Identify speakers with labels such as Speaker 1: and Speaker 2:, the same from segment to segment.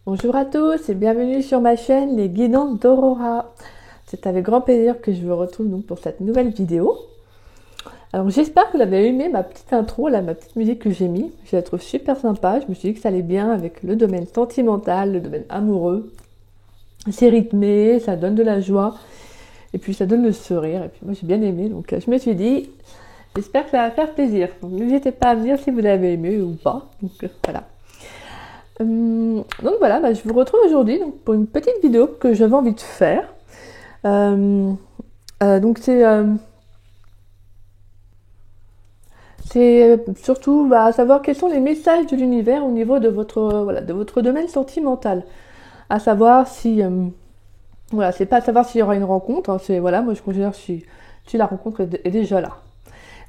Speaker 1: Bonjour à tous et bienvenue sur ma chaîne Les Guidances d'Aurora. C'est avec grand plaisir que je vous retrouve donc pour cette nouvelle vidéo. Alors j'espère que vous avez aimé ma petite intro, là, ma petite musique que j'ai mis. Je la trouve super sympa, je me suis dit que ça allait bien avec le domaine sentimental, le domaine amoureux. C'est rythmé, ça donne de la joie et puis ça donne le sourire. Et puis moi j'ai bien aimé, donc je me suis dit, j'espère que ça va faire plaisir. Donc n'hésitez pas à me dire si vous l'avez aimé ou pas. Donc voilà. Donc voilà, je vous retrouve aujourd'hui pour une petite vidéo que j'avais envie de faire. Donc c'est surtout savoir quels sont les messages de l'univers au niveau de votre domaine sentimental. À savoir si c'est pas à savoir s'il y aura une rencontre, hein, c'est moi je considère que si la rencontre est déjà là.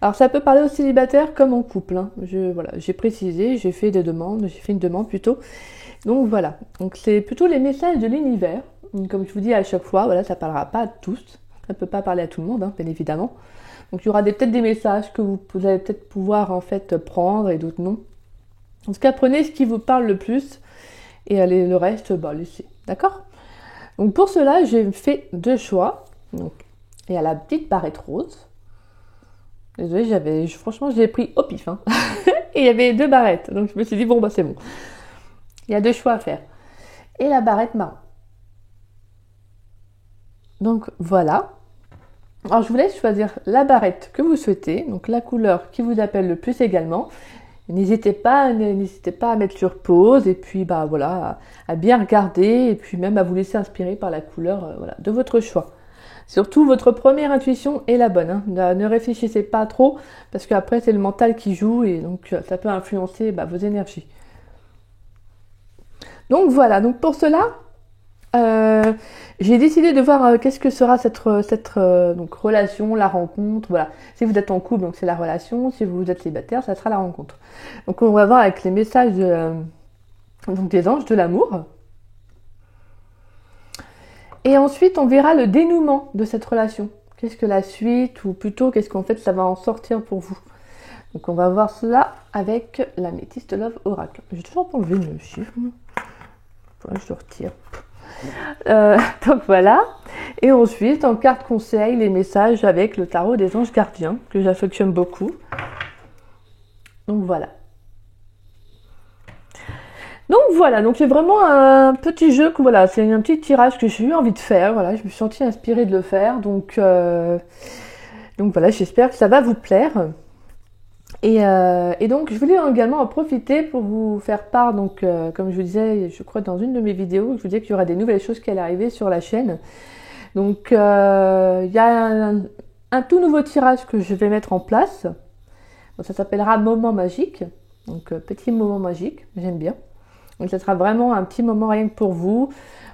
Speaker 1: Alors ça peut parler aux célibataires comme en couple, hein. J'ai précisé, j'ai fait une demande plutôt. Donc voilà, donc c'est plutôt les messages de l'univers. Comme je vous dis à chaque fois, ça parlera pas à tous, ça peut pas parler à tout le monde, hein, bien évidemment. Donc il y aura peut-être des messages que vous allez peut-être pouvoir en fait prendre et d'autres non. En tout cas, prenez ce qui vous parle le plus et le reste, laissez. D'accord? Donc pour cela, j'ai fait deux choix. Donc il y a la petite barrette rose. Désolée, franchement, je l'ai pris au pif. Hein. Et il y avait deux barrettes. Donc, je me suis dit, c'est bon. Il y a deux choix à faire. Et la barrette marron. Donc, voilà. Alors, je vous laisse choisir la barrette que vous souhaitez. Donc, la couleur qui vous appelle le plus également. N'hésitez pas à mettre sur pause. Et puis, à bien regarder. Et puis, même à vous laisser inspirer par la couleur de votre choix. Surtout, votre première intuition est la bonne. Hein. Ne réfléchissez pas trop, parce qu'après, c'est le mental qui joue, et donc ça peut influencer vos énergies. Donc voilà, donc pour cela, j'ai décidé de voir qu'est-ce que sera cette relation, la rencontre. Voilà. Si vous êtes en couple, donc c'est la relation. Si vous êtes célibataire, ça sera la rencontre. Donc on va voir avec les messages des anges de l'amour. Et ensuite, on verra le dénouement de cette relation. Qu'est-ce que la suite, ou plutôt, qu'est-ce qu'en fait ça va en sortir pour vous. Donc, on va voir cela avec la Métisse de Love Oracle. J'ai toujours pas enlevé le chiffre. Je le retire. Donc, voilà. Et ensuite, en carte conseil, les messages avec le tarot des anges gardiens, que j'affectionne beaucoup. Donc, voilà. Donc voilà, donc c'est vraiment un petit jeu que c'est un petit tirage que j'ai eu envie de faire. Voilà, je me suis sentie inspirée de le faire. Donc voilà, j'espère que ça va vous plaire. Et donc je voulais également en profiter pour vous faire part, comme je vous disais, je crois dans une de mes vidéos, je vous disais qu'il y aura des nouvelles choses qui allaient arriver sur la chaîne. Donc il y a un tout nouveau tirage que je vais mettre en place. Donc, ça s'appellera Moment Magique. Donc petit moment magique, j'aime bien. Donc ça sera vraiment un petit moment rien que pour vous.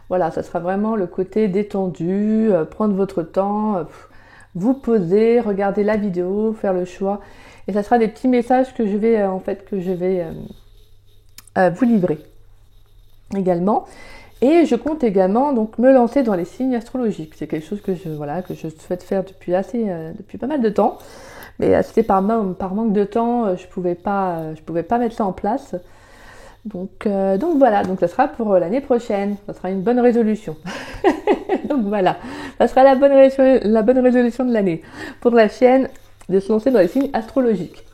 Speaker 1: Voilà, ça sera vraiment le côté détendu, prendre votre temps, vous poser, regarder la vidéo, faire le choix. Et ça sera des petits messages que je vais vous livrer également. Et je compte également donc me lancer dans les signes astrologiques. C'est quelque chose que je souhaite faire depuis pas mal de temps. Mais c'était par manque de temps, je pouvais pas mettre ça en place. Donc voilà, donc ça sera pour l'année prochaine, ça sera une bonne résolution. Donc voilà, ça sera la bonne résolution de l'année pour la chaîne, de se lancer dans les signes astrologiques.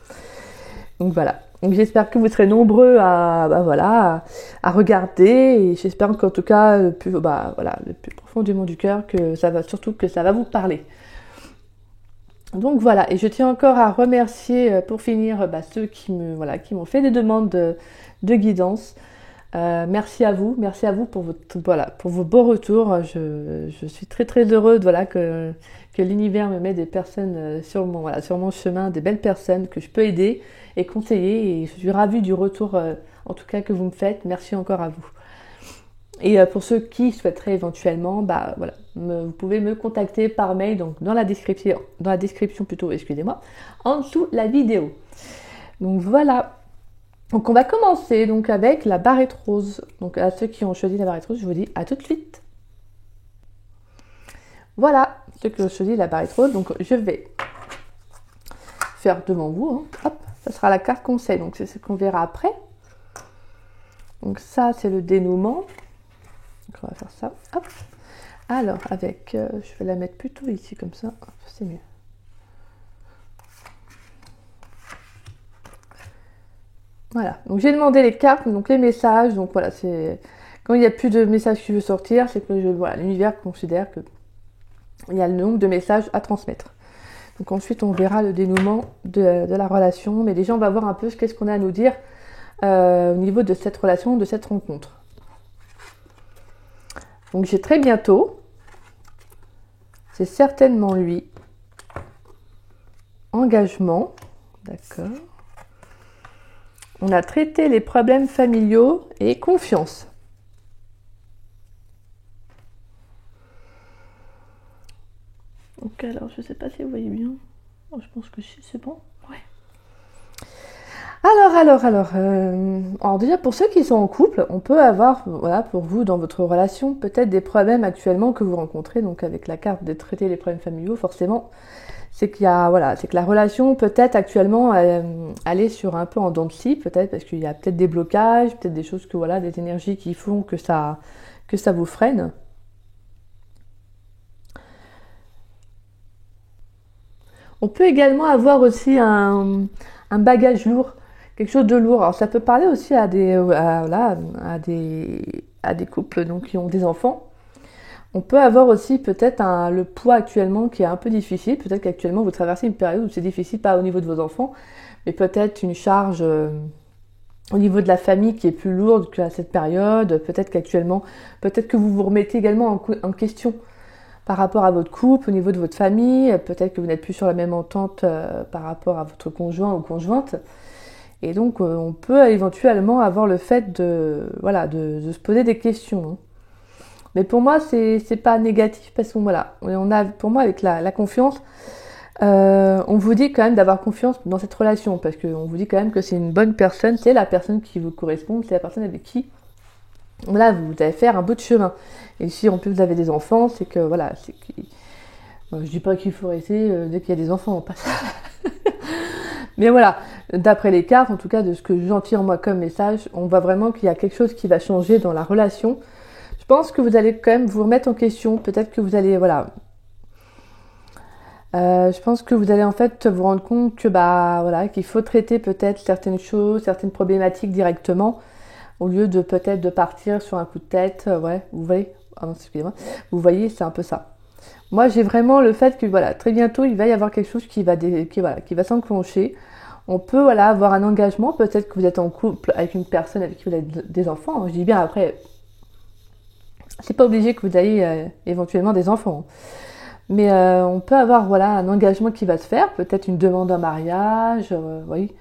Speaker 1: Donc voilà, donc j'espère que vous serez nombreux à regarder, et j'espère qu'en tout cas le plus profondément du cœur que ça va vous parler. Donc voilà, et je tiens encore à remercier pour finir ceux qui m'ont fait des demandes de guidance. Merci à vous pour vos beaux retours. Je suis très très heureuse que l'univers me met des personnes sur mon chemin, des belles personnes que je peux aider et conseiller, et je suis ravie du retour en tout cas que vous me faites. Merci encore à vous. Et pour ceux qui souhaiteraient éventuellement, vous pouvez me contacter par mail, donc dans la description en dessous la vidéo. Donc voilà. Donc on va commencer avec la barrette rose. Donc à ceux qui ont choisi la barrette rose, je vous dis à tout de suite. Voilà, ceux qui ont choisi la barrette rose, donc je vais faire devant vous. Hein. Hop, ça sera la carte conseil, donc c'est ce qu'on verra après. Donc ça, c'est le dénouement. Donc on va faire ça. Hop. Alors, avec, je vais la mettre plutôt ici, comme ça, c'est mieux. Voilà, donc j'ai demandé les cartes, donc les messages, donc voilà, c'est quand il n'y a plus de messages qui veulent sortir, c'est que voilà, l'univers considère que il y a le nombre de messages à transmettre. Donc ensuite on verra le dénouement de la relation, mais déjà on va voir un peu qu'est-ce qu'on a à nous dire au niveau de cette relation, de cette rencontre. Donc j'ai très bientôt, c'est certainement lui, engagement, d'accord. On a traité les problèmes familiaux et confiance. Donc alors, je ne sais pas si vous voyez bien. Oh, je pense que c'est bon. Ouais. Alors déjà pour ceux qui sont en couple, on peut avoir, voilà, pour vous dans votre relation, peut-être des problèmes actuellement que vous rencontrez. Donc avec la carte de traiter les problèmes familiaux, forcément, c'est qu'il y a, voilà, c'est que la relation peut-être actuellement elle est sur un peu en dents de scie, peut-être parce qu'il y a peut-être des blocages, peut-être des choses que voilà, des énergies qui font que ça vous freine. On peut également avoir aussi un bagage lourd, quelque chose de lourd. Alors ça peut parler aussi à des couples donc, qui ont des enfants. On peut avoir aussi peut-être le poids actuellement qui est un peu difficile. Peut-être qu'actuellement vous traversez une période où c'est difficile, pas au niveau de vos enfants, mais peut-être une charge au niveau de la famille qui est plus lourde qu'à cette période. Peut-être qu'actuellement, peut-être que vous vous remettez également en question par rapport à votre couple, au niveau de votre famille. Peut-être que vous n'êtes plus sur la même entente par rapport à votre conjoint ou conjointe. Et donc on peut éventuellement avoir le fait de se poser des questions. Mais pour moi, c'est pas négatif parce que voilà, on a, pour moi, avec la confiance, on vous dit quand même d'avoir confiance dans cette relation parce qu'on vous dit quand même que c'est une bonne personne, c'est la personne qui vous correspond, c'est la personne avec qui, voilà, vous allez faire un bout de chemin. Et si en plus vous avez des enfants, c'est que voilà, je dis pas qu'il faut rester dès qu'il y a des enfants, pas ça. Mais voilà, d'après les cartes, en tout cas de ce que j'en tire moi comme message, on voit vraiment qu'il y a quelque chose qui va changer dans la relation. Je pense que vous allez quand même vous remettre en question. Peut-être que vous allez, voilà. Je pense que vous allez en fait vous rendre compte que voilà, qu'il faut traiter peut-être certaines choses, certaines problématiques directement, au lieu de peut-être de partir sur un coup de tête. Ouais, vous voyez. Ah non, excusez-moi. Vous voyez, c'est un peu ça. Moi, j'ai vraiment le fait que voilà, très bientôt, il va y avoir quelque chose qui va s'enclencher. On peut voilà avoir un engagement. Peut-être que vous êtes en couple avec une personne avec qui vous avez des enfants. Je dis bien après. C'est pas obligé que vous ayez éventuellement des enfants. Mais on peut avoir voilà, un engagement qui va se faire, peut-être une demande en mariage, oui,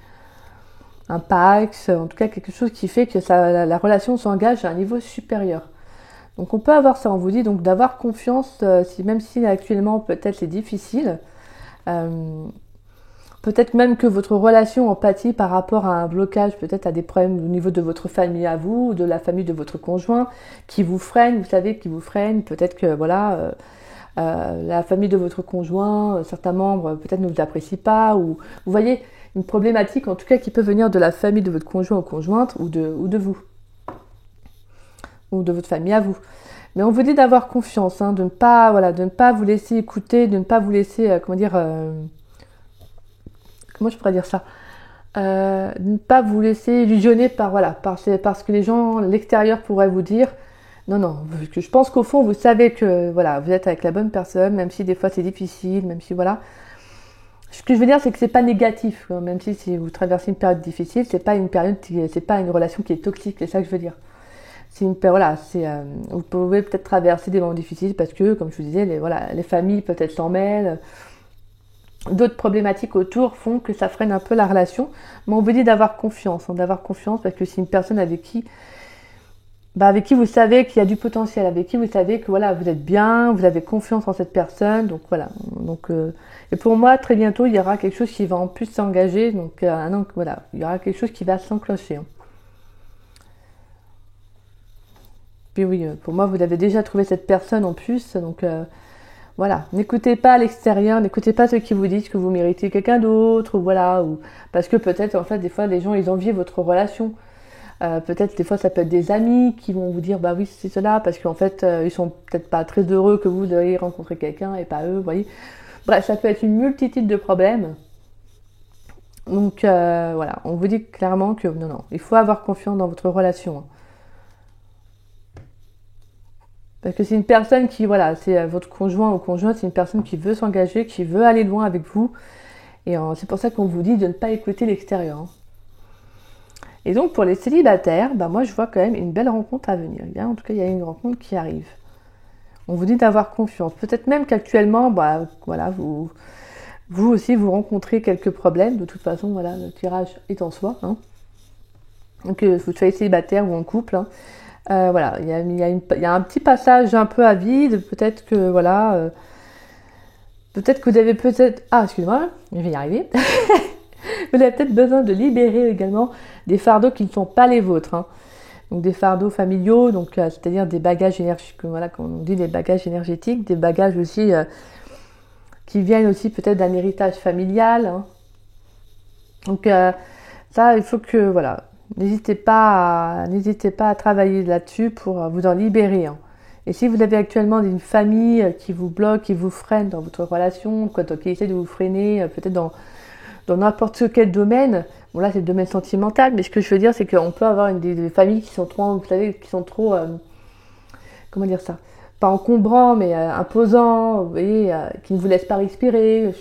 Speaker 1: un Pax, en tout cas quelque chose qui fait que la relation s'engage à un niveau supérieur. Donc on peut avoir ça, on vous dit donc d'avoir confiance, même si actuellement peut-être c'est difficile. Peut-être même que votre relation en pâtit par rapport à un blocage, peut-être à des problèmes au niveau de votre famille à vous, ou de la famille de votre conjoint, qui vous freine, vous savez, qui vous freine. Peut-être que voilà, la famille de votre conjoint, certains membres peut-être ne vous apprécient pas, ou vous voyez une problématique en tout cas qui peut venir de la famille de votre conjoint ou conjointe, ou de vous, ou de votre famille à vous. Mais on vous dit d'avoir confiance, de ne pas vous laisser écouter, de ne pas vous laisser, comment je pourrais dire ça, de ne pas vous laisser illusionner par ce que les gens, l'extérieur pourraient vous dire. Non, je pense qu'au fond, vous savez que voilà, vous êtes avec la bonne personne, même si des fois c'est difficile, même si voilà. Ce que je veux dire, c'est que c'est pas négatif, quoi. Même si vous traversez une période difficile, c'est pas une relation qui est toxique, c'est ça que je veux dire. C'est vous pouvez peut-être traverser des moments difficiles parce que, comme je vous disais, les familles peut-être s'en mêlent. D'autres problématiques autour font que ça freine un peu la relation. Mais on vous dit d'avoir confiance, parce que c'est une personne avec qui vous savez qu'il y a du potentiel, avec qui vous savez que voilà, vous êtes bien, vous avez confiance en cette personne. Donc voilà. Et pour moi, très bientôt, il y aura quelque chose qui va en plus s'engager. Donc voilà, il y aura quelque chose qui va s'enclencher. Puis oui, pour moi, vous avez déjà trouvé cette personne en plus. Donc voilà, n'écoutez pas à l'extérieur, n'écoutez pas ceux qui vous disent que vous méritez quelqu'un d'autre, ou parce que peut-être en fait des fois les gens ils envient votre relation. Peut-être des fois ça peut être des amis qui vont vous dire bah oui c'est cela parce qu'en fait ils sont peut-être pas très heureux que vous ayez rencontré quelqu'un et pas eux, vous voyez. Bref, ça peut être une multitude de problèmes. Donc voilà, on vous dit clairement que non, il faut avoir confiance dans votre relation. Parce que c'est une personne qui, voilà, c'est votre conjoint ou conjointe, c'est une personne qui veut s'engager, qui veut aller loin avec vous. Et c'est pour ça qu'on vous dit de ne pas écouter l'extérieur. Et donc pour les célibataires, bah moi je vois quand même une belle rencontre à venir. En tout cas, il y a une rencontre qui arrive. On vous dit d'avoir confiance. Peut-être même qu'actuellement, bah voilà, vous aussi vous rencontrez quelques problèmes. De toute façon, voilà, le tirage est en soi. Donc vous soyez célibataire ou en couple. Voilà, il y a un petit passage un peu à vide. Peut-être que voilà, peut-être que vous avez ah excusez-moi, je vais y arriver. Vous avez peut-être besoin de libérer également des fardeaux qui ne sont pas les vôtres. Donc des fardeaux familiaux, donc c'est-à-dire des bagages énergétiques, voilà, comme on dit des bagages énergétiques, des bagages aussi qui viennent aussi peut-être d'un héritage familial. Donc ça, il faut que voilà, n'hésitez pas à travailler là-dessus pour vous en libérer. Et si vous avez actuellement une famille qui vous bloque, qui vous freine dans votre relation, qui essaie de vous freiner, peut-être dans n'importe quel domaine, bon là c'est le domaine sentimental, mais ce que je veux dire c'est qu'on peut avoir des familles qui sont trop, vous savez, qui sont trop, comment dire ça, pas encombrants, mais imposants, vous voyez, qui ne vous laissent pas respirer.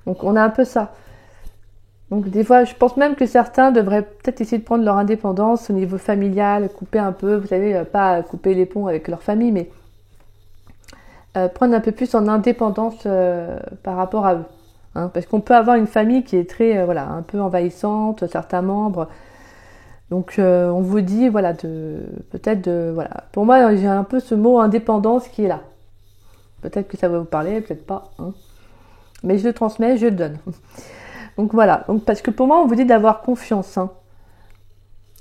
Speaker 1: Donc on a un peu ça. Donc des fois, je pense même que certains devraient peut-être essayer de prendre leur indépendance au niveau familial, couper un peu, vous savez, pas couper les ponts avec leur famille, mais prendre un peu plus en indépendance par rapport à eux. Parce qu'on peut avoir une famille qui est très, voilà, un peu envahissante, certains membres. Donc on vous dit, voilà, voilà. Pour moi, j'ai un peu ce mot indépendance qui est là. Peut-être que ça va vous parler, peut-être pas. Mais je le transmets, je le donne. Donc voilà. Donc, parce que pour moi, on vous dit d'avoir confiance.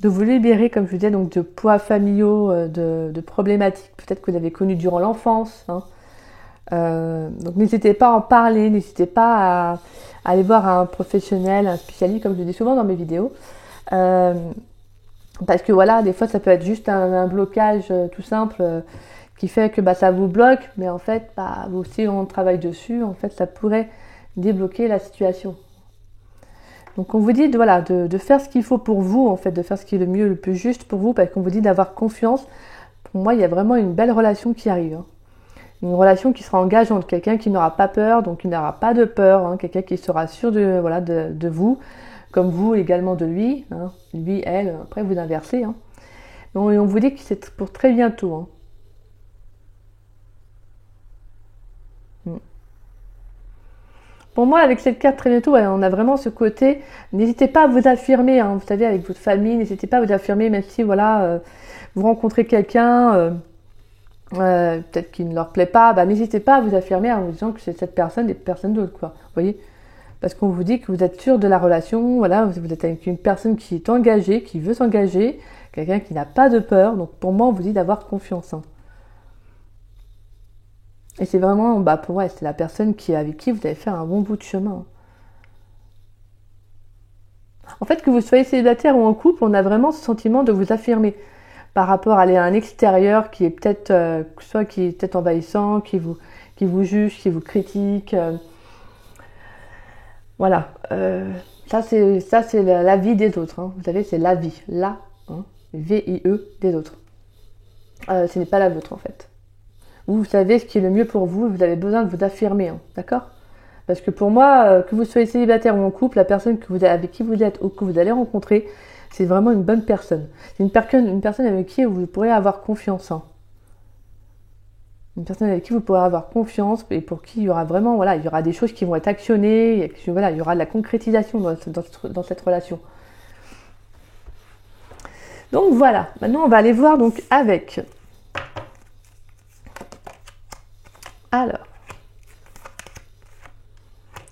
Speaker 1: De vous libérer, comme je vous disais, donc de poids familiaux, de problématiques peut-être que vous avez connues durant l'enfance. Donc n'hésitez pas à en parler, n'hésitez pas à aller voir un professionnel, un spécialiste, comme je le dis souvent dans mes vidéos. Parce que voilà, des fois ça peut être juste un blocage tout simple qui fait que ça vous bloque, mais en fait, vous aussi on travaille dessus, en fait ça pourrait débloquer la situation. Donc on vous dit de faire ce qu'il faut pour vous, en fait, de faire ce qui est le mieux, le plus juste pour vous, parce qu'on vous dit d'avoir confiance. Pour moi, il y a vraiment une belle relation qui arrive. Une relation qui sera engageante, quelqu'un qui n'aura pas peur, donc qui n'aura pas de peur, quelqu'un qui sera sûr de vous, comme vous également de lui, lui, elle, après vous inversez. Donc, et on vous dit que c'est pour très bientôt. Pour moi, avec cette carte très bientôt, on a vraiment ce côté, n'hésitez pas à vous affirmer, vous savez, avec votre famille, n'hésitez pas à vous affirmer, même si vous rencontrez quelqu'un, peut-être qu'il ne leur plaît pas, n'hésitez pas à vous affirmer en vous disant que c'est cette personne et personne d'autre, quoi. Vous voyez ? Parce qu'on vous dit que vous êtes sûr de la relation, voilà, vous êtes avec une personne qui est engagée, qui veut s'engager, quelqu'un qui n'a pas de peur. Donc pour moi, on vous dit d'avoir confiance. Et c'est vraiment, pour moi, c'est la personne avec qui vous allez faire un bon bout de chemin. En fait, que vous soyez célibataire ou en couple, on a vraiment ce sentiment de vous affirmer par rapport à un extérieur qui est peut-être soit qui est peut-être envahissant, qui vous juge, qui vous critique. Voilà. Ça c'est la vie des autres. Vous savez, c'est la vie, V-I-E des autres. Ce n'est pas la vôtre en fait. Vous savez ce qui est le mieux pour vous. Vous avez besoin de vous affirmer, d'accord ? Parce que pour moi, que vous soyez célibataire ou en couple, la personne avec qui vous êtes ou que vous allez rencontrer, c'est vraiment une bonne personne. C'est une personne avec qui vous pourrez avoir confiance. Une personne avec qui vous pourrez avoir confiance et pour qui il y aura vraiment, il y aura des choses qui vont être actionnées, il y aura de la concrétisation dans cette relation. Donc voilà, maintenant on va aller voir donc avec. Alors,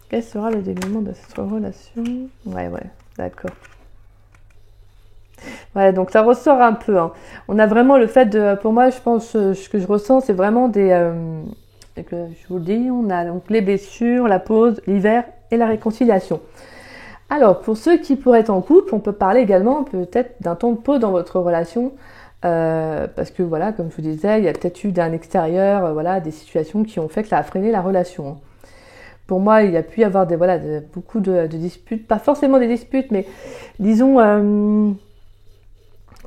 Speaker 1: quel sera le dénouement de cette relation ? Ouais, d'accord. Ouais, donc ça ressort un peu. On a vraiment le fait pour moi, je pense, ce que je ressens, c'est vraiment je vous le dis, on a donc les blessures, la pause, l'hiver et la réconciliation. Alors, pour ceux qui pourraient être en couple, on peut parler également peut-être d'un temps de pause dans votre relation. Parce que voilà, comme je vous disais, il y a peut-être eu d'un extérieur, voilà, des situations qui ont fait que ça a freiné la relation, hein. Pour moi, il y a pu y avoir beaucoup de disputes, pas forcément des disputes, mais disons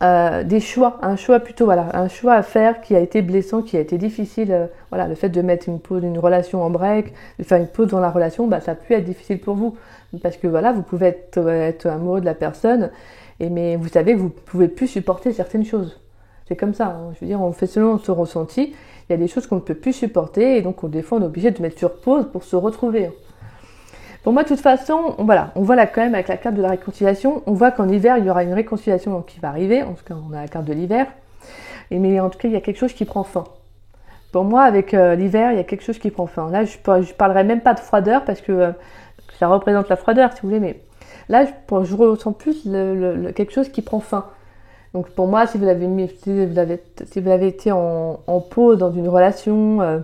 Speaker 1: des choix, un choix plutôt, voilà, un choix à faire qui a été blessant, qui a été difficile. Voilà, le fait de mettre une relation en break, de faire une pause dans la relation, ça a pu être difficile pour vous, parce que voilà, vous pouvez être amoureux de la personne, mais vous savez que vous pouvez plus supporter certaines choses. C'est comme ça, hein. Je veux dire, on fait selon son ressenti. Il y a des choses qu'on ne peut plus supporter et donc des fois on est obligé de mettre sur pause pour se retrouver, hein. Pour moi, de toute façon, on voit là quand même avec la carte de la réconciliation, on voit qu'en hiver, il y aura une réconciliation qui va arriver. En tout cas, on a la carte de l'hiver. Mais en tout cas, il y a quelque chose qui prend fin. Pour moi, avec l'hiver, il y a quelque chose qui prend fin. Là, je parlerai même pas de froideur parce que ça représente la froideur, si vous voulez. Mais là, je ressens plus quelque chose qui prend fin. Donc pour moi, si vous avez été en pause dans une relation,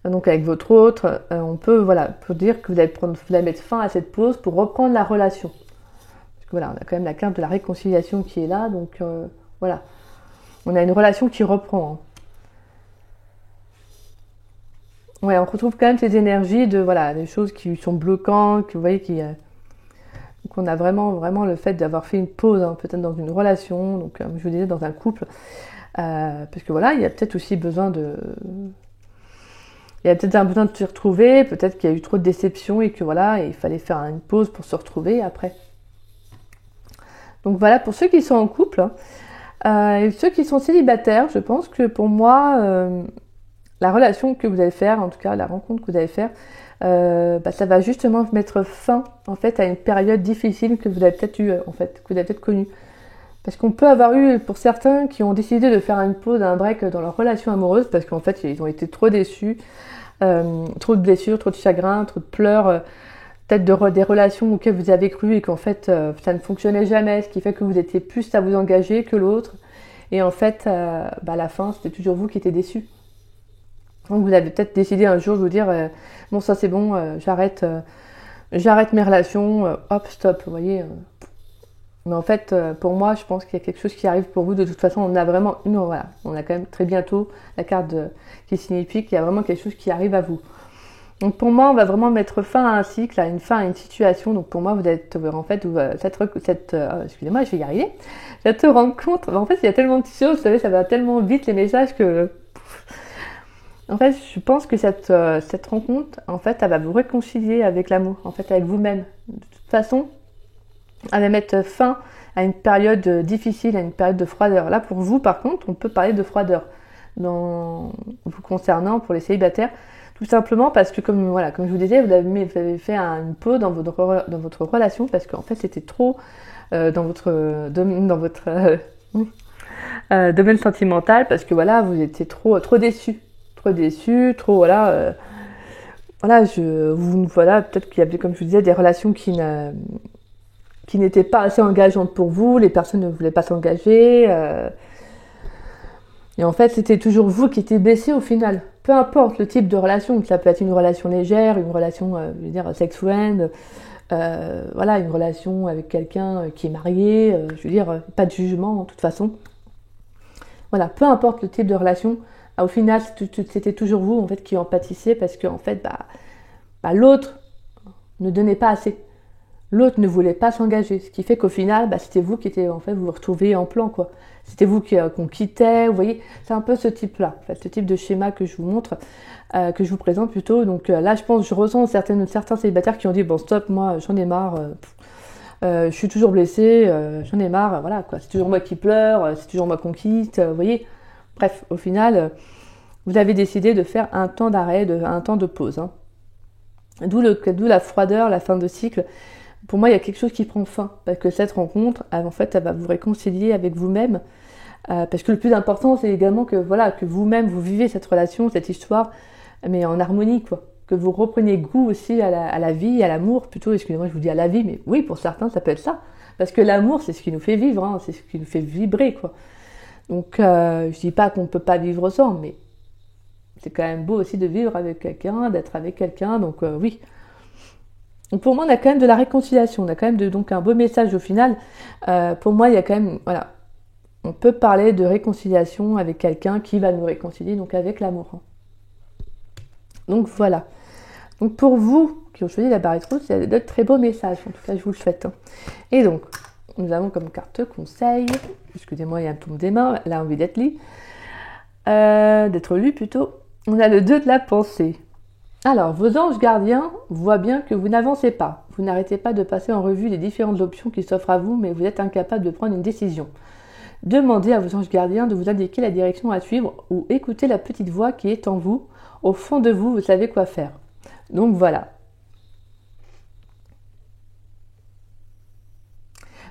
Speaker 1: donc avec votre autre, on peut dire que vous allez mettre fin à cette pause pour reprendre la relation. Parce que voilà, on a quand même la carte de la réconciliation qui est là, donc voilà, on a une relation qui reprend, hein. Ouais, on retrouve quand même ces énergies des choses qui sont bloquantes, que vous voyez donc on a vraiment le fait d'avoir fait une pause, hein, peut-être dans une relation, donc comme je vous disais, dans un couple, parce que voilà, il y a peut-être aussi besoin il y a peut-être un besoin de se retrouver, peut-être qu'il y a eu trop de déceptions et que voilà, il fallait faire une pause pour se retrouver après. Donc voilà, pour ceux qui sont en couple, et ceux qui sont célibataires, je pense que pour moi, la relation que vous allez faire, en tout cas la rencontre que vous allez faire, ça va justement mettre fin en fait à une période difficile que vous avez peut-être eu, en fait, que vous avez peut-être connue. Parce qu'on peut avoir eu, pour certains, qui ont décidé de faire une pause, un break dans leur relation amoureuse, parce qu'en fait, ils ont été trop déçus, trop de blessures, trop de chagrin, trop de pleurs, peut-être des relations auxquelles vous avez cru et qu'en fait, ça ne fonctionnait jamais, ce qui fait que vous étiez plus à vous engager que l'autre. Et en fait, à la fin, c'était toujours vous qui étiez déçus. Donc vous avez peut-être décidé un jour de vous dire, bon, ça c'est bon, j'arrête mes relations, hop, stop, vous voyez. Mais en fait, pour moi, je pense qu'il y a quelque chose qui arrive pour vous. De toute façon, on a vraiment on a quand même très bientôt la carte qui signifie qu'il y a vraiment quelque chose qui arrive à vous. Donc pour moi, on va vraiment mettre fin à un cycle, à une situation. Donc pour moi, vous êtes en fait excusez-moi, je vais y arriver. Cette rencontre, en fait, il y a tellement de choses, vous savez, ça va tellement vite les messages que en fait, je pense que cette rencontre, en fait, elle va vous réconcilier avec l'amour, en fait, avec vous-même. De toute façon, elle va mettre fin à une période difficile, à une période de froideur. Là, pour vous, par contre, on peut parler de froideur vous concernant pour les célibataires, tout simplement parce que, comme je vous disais, vous avez fait une pause dans votre relation parce qu'en fait, c'était trop dans votre domaine sentimental parce que voilà, vous étiez trop déçus. Trop déçus, peut-être qu'il y avait, comme je vous disais, des relations qui n'étaient pas assez engageantes pour vous, les personnes ne voulaient pas s'engager, et en fait c'était toujours vous qui étiez blessé au final, peu importe le type de relation, ça peut être une relation légère, une relation, sex friend, une relation avec quelqu'un qui est marié, pas de jugement de toute façon, voilà, peu importe le type de relation. Au final, c'était toujours vous en fait qui en pâtissez parce que en fait, l'autre ne donnait pas assez. L'autre ne voulait pas s'engager, ce qui fait qu'au final, c'était vous qui étiez en fait, vous vous retrouvez en plan quoi. C'était vous qu'on quittait, vous voyez, c'est un peu ce type-là, en fait, ce type de schéma que je vous montre, que je vous présente plutôt. Donc là, je ressens certains célibataires qui ont dit bon stop, moi j'en ai marre. Je suis toujours blessée, j'en ai marre, voilà quoi. C'est toujours moi qui pleure, c'est toujours moi qu'on quitte, vous voyez. Bref, au final, vous avez décidé de faire un temps d'arrêt, un temps de pause, hein. D'où la froideur, la fin de cycle. Pour moi, il y a quelque chose qui prend fin. Parce que cette rencontre, en fait, elle va vous réconcilier avec vous-même. Parce que le plus important, c'est également que vous-même, vous vivez cette relation, cette histoire, mais en harmonie, quoi. Que vous repreniez goût aussi à la vie, à l'amour. Plutôt, excusez-moi, je vous dis à la vie, mais oui, pour certains, ça peut être ça. Parce que l'amour, c'est ce qui nous fait vivre, hein, c'est ce qui nous fait vibrer, quoi. Donc, je dis pas qu'on ne peut pas vivre sans, mais c'est quand même beau aussi de vivre avec quelqu'un, d'être avec quelqu'un, donc oui. Donc pour moi, on a quand même de la réconciliation, on a quand même donc un beau message au final. Pour moi, il y a quand même, voilà, on peut parler de réconciliation avec quelqu'un qui va nous réconcilier, donc avec l'amour. Donc voilà. Donc pour vous qui ont choisi la barrette rouge, il y a d'autres très beaux messages, en tout cas je vous le souhaite. Et donc, nous avons comme carte conseil, excusez-moi, il y a un tour des mains, là envie d'être lu plutôt. On a le 2 de la pensée. Alors, vos anges gardiens voient bien que vous n'avancez pas. Vous n'arrêtez pas de passer en revue les différentes options qui s'offrent à vous, mais vous êtes incapable de prendre une décision. Demandez à vos anges gardiens de vous indiquer la direction à suivre ou écoutez la petite voix qui est en vous. Au fond de vous, vous savez quoi faire. Donc voilà.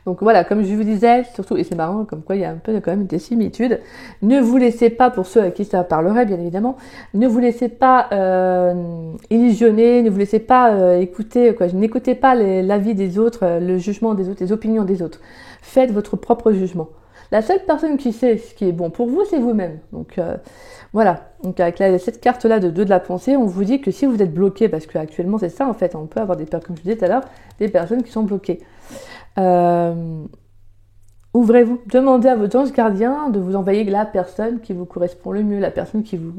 Speaker 1: Donc voilà, comme je vous disais, surtout, et c'est marrant, comme quoi il y a un peu quand même des similitudes, ne vous laissez pas, pour ceux à qui ça parlerait bien évidemment, ne vous laissez pas illusionner, ne vous laissez pas écouter, n'écoutez pas l'avis des autres, le jugement des autres, les opinions des autres. Faites votre propre jugement. La seule personne qui sait ce qui est bon pour vous, c'est vous-même. Donc voilà, donc avec cette carte-là de 2 de la pensée, on vous dit que si vous êtes bloqué, parce qu'actuellement c'est ça en fait, on peut avoir des personnes, comme je disais tout à l'heure, des personnes qui sont bloquées. Ouvrez-vous, demandez à votre ange gardien de vous envoyer la personne qui vous correspond le mieux, la personne qui vous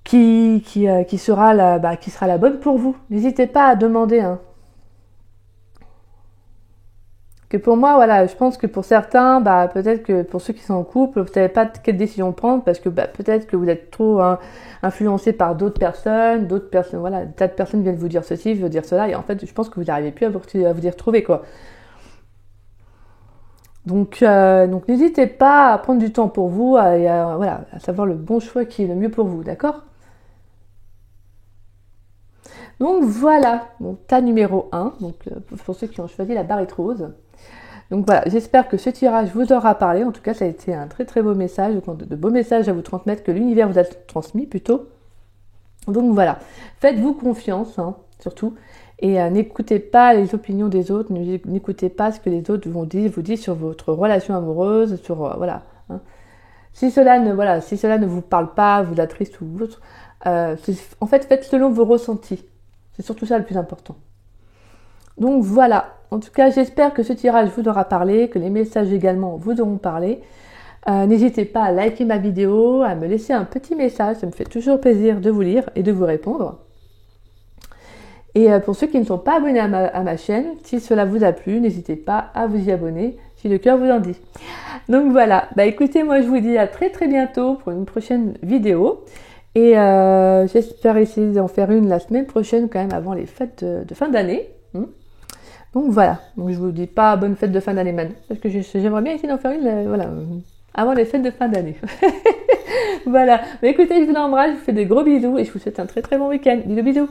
Speaker 1: qui sera la bonne pour vous. N'hésitez pas à demander. Que pour moi, voilà, je pense que pour certains, peut-être que pour ceux qui sont en couple, vous savez pas quelle décision prendre parce que peut-être que vous êtes trop influencé par d'autres personnes, voilà, des tas de personnes viennent vous dire ceci, vous dire cela, et en fait, je pense que vous n'arrivez plus à vous y retrouver, quoi. Donc n'hésitez pas à prendre du temps pour vous, à savoir le bon choix qui est le mieux pour vous, d'accord? Donc voilà, mon tas numéro 1, donc pour ceux qui ont choisi la barrette rose. Donc voilà, j'espère que ce tirage vous aura parlé. En tout cas, ça a été un très très beau message, de beaux messages à vous transmettre, que l'univers vous a transmis plutôt. Donc voilà, faites-vous confiance, surtout, et n'écoutez pas les opinions des autres, n'écoutez pas ce que les autres vous disent sur votre relation amoureuse, sur voilà. Si cela ne vous parle pas, vous attriste ou autre, en fait, faites selon vos ressentis. C'est surtout ça le plus important. Donc voilà, en tout cas j'espère que ce tirage vous aura parlé, que les messages également vous auront parlé. N'hésitez pas à liker ma vidéo, à me laisser un petit message, ça me fait toujours plaisir de vous lire et de vous répondre. Et pour ceux qui ne sont pas abonnés à ma chaîne, si cela vous a plu, n'hésitez pas à vous y abonner si le cœur vous en dit. Donc voilà, écoutez, moi je vous dis à très très bientôt pour une prochaine vidéo. Et j'espère essayer d'en faire une la semaine prochaine quand même avant les fêtes de fin d'année. Donc voilà, donc je vous dis pas bonne fête de fin d'année maintenant, parce que j'aimerais bien essayer d'en faire une avant les fêtes de fin d'année. Voilà, écoutez, je vous embrasse, je vous fais des gros bisous et je vous souhaite un très très bon week-end. Bisous.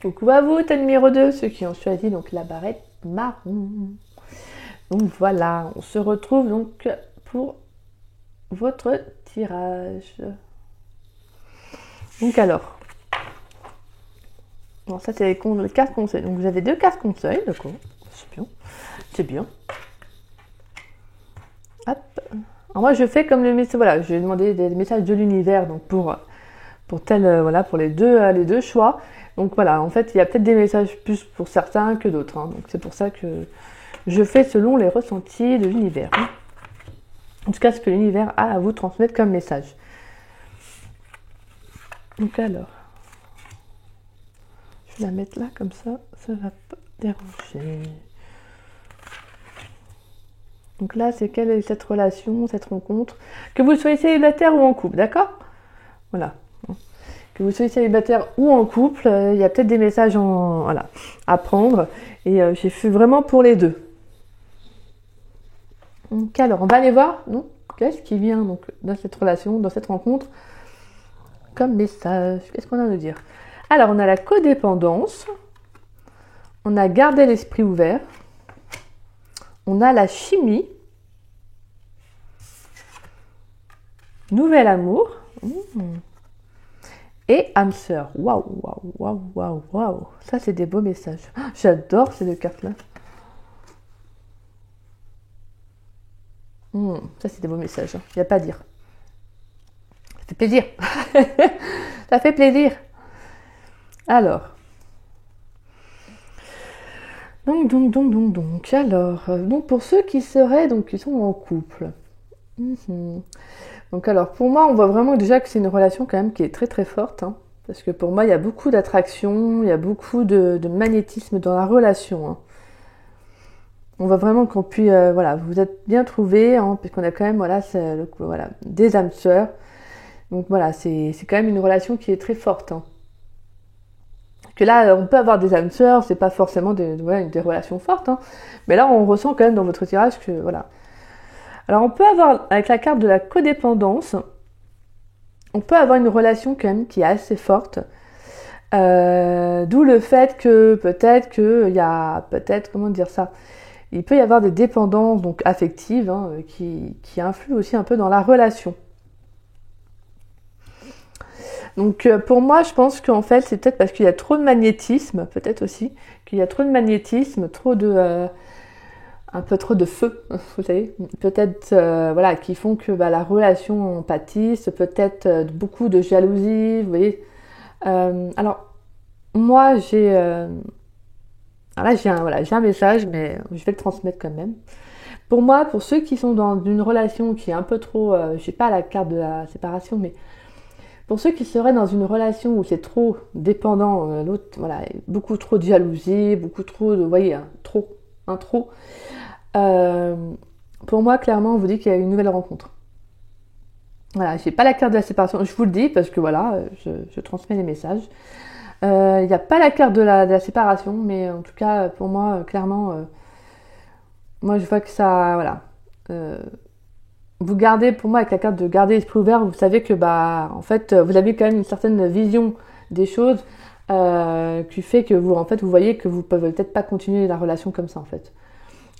Speaker 1: Coucou à vous, tas numéro 2, ceux qui ont choisi donc la barrette marron. Donc voilà, on se retrouve donc pour votre tirage. Donc alors, bon, ça c'est les cartes conseils. Donc vous avez 2 cartes conseils, d'accord. C'est bien. Hop. Alors moi je fais comme le message, voilà, je vais demander des messages de l'univers, donc pour les deux choix. Donc voilà, en fait il y a peut-être des messages plus pour certains que d'autres. Donc c'est pour ça que je fais selon les ressentis de l'univers. En tout cas, ce que l'univers a à vous transmettre comme message. Donc alors, je vais la mettre là comme ça va pas déranger. Donc là, c'est quelle est cette relation, cette rencontre? Que vous soyez célibataire ou en couple, d'accord? Voilà. Que vous soyez célibataire ou en couple, il y a peut-être des messages à prendre. Et j'ai fait vraiment pour les deux. Donc alors, on va aller voir, qu'est-ce qui vient donc dans cette relation, dans cette rencontre, comme message. Qu'est-ce qu'on a à nous dire? Alors, on a la codépendance, on a gardé l'esprit ouvert, on a la chimie, nouvel amour, et âme sœur. Waouh. Ça, c'est des beaux messages. J'adore ces 2 cartes-là. Ça, c'est des beaux messages. Il n'y a pas à dire. Ça fait plaisir. Ça fait plaisir. Alors, donc pour ceux qui seraient, donc qui sont en couple. Mhm. Donc alors, pour moi, on voit vraiment déjà que c'est une relation quand même qui est très très forte, hein, parce que pour moi, il y a beaucoup d'attraction, il y a beaucoup de magnétisme dans la relation, hein. On voit vraiment qu'on puisse, voilà, vous êtes bien trouvés, hein, puisqu'on a quand même, voilà, voilà, des âmes sœurs. Donc voilà, c'est quand même une relation qui est très forte, hein. Que là, on peut avoir des âmes sœurs, c'est pas forcément des relations fortes, hein. Mais là, on ressent quand même dans votre tirage que, voilà. Alors, on peut avoir, avec la carte de la codépendance, on peut avoir une relation quand même qui est assez forte. D'où le fait que peut-être qu'il y a, peut-être, comment dire ça, il peut y avoir des dépendances donc affectives, hein, qui influent aussi un peu dans la relation. Donc pour moi, je pense qu'en fait, c'est peut-être parce qu'il y a trop de magnétisme, peut-être aussi, qu'il y a trop de magnétisme, un peu trop de feu, vous savez, peut-être voilà, qui font que la relation en pâtisse, peut-être beaucoup de jalousie, vous voyez. Alors moi, alors là, j'ai un message, mais je vais le transmettre quand même. Pour moi, pour ceux qui sont dans une relation qui est un peu trop, je sais pas la carte de la séparation, mais pour ceux qui seraient dans une relation où c'est trop dépendant, l'autre, voilà, beaucoup trop de jalousie, beaucoup trop de, vous voyez, un trop. Euh, pour moi, clairement, on vous dit qu'il y a une nouvelle rencontre. Voilà, j'ai pas la carte de la séparation, je vous le dis parce que voilà, je transmets les messages. Il n'y a pas la carte de la séparation, mais en tout cas, pour moi, clairement, moi je vois que ça, voilà. Euh, Vous gardez, pour moi, avec la carte de garder l'esprit ouvert, vous savez que, en fait, vous avez quand même une certaine vision des choses qui fait que vous, en fait, vous voyez que vous pouvez peut-être pas continuer la relation comme ça, en fait.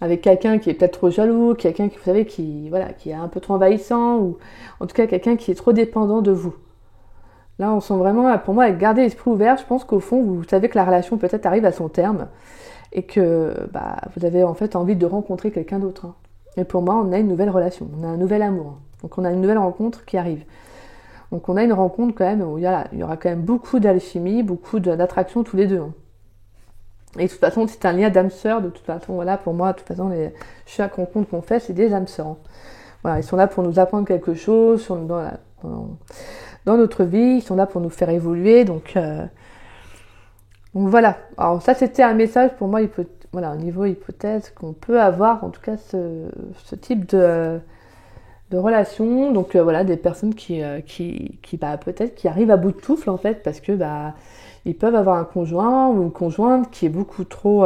Speaker 1: Avec quelqu'un qui est peut-être trop jaloux, quelqu'un qui, vous savez, voilà, qui est un peu trop envahissant, ou en tout cas quelqu'un qui est trop dépendant de vous. Là, on sent vraiment, pour moi, avec garder l'esprit ouvert, je pense qu'au fond, vous savez que la relation peut-être arrive à son terme et que vous avez en fait envie de rencontrer quelqu'un d'autre, hein. Et pour moi, on a une nouvelle relation, on a un nouvel amour, hein. Donc on a une nouvelle rencontre qui arrive. Donc on a une rencontre quand même où il y aura quand même beaucoup d'alchimie, beaucoup d'attraction tous les deux, hein. Et de toute façon, c'est un lien d'âme sœur. De toute façon, voilà, pour moi, de toute façon, chaque rencontre qu'on fait, c'est des âmes sœurs, hein. Voilà, ils sont là pour nous apprendre quelque chose dans notre vie, ils sont là pour nous faire évoluer. Donc voilà. Alors ça, c'était un message pour moi, voilà, au niveau hypothèse, qu'on peut avoir, en tout cas, ce type de relation. Donc voilà, des personnes qui peut-être qui arrivent à bout de souffle, en fait, parce que ils peuvent avoir un conjoint ou une conjointe qui est beaucoup trop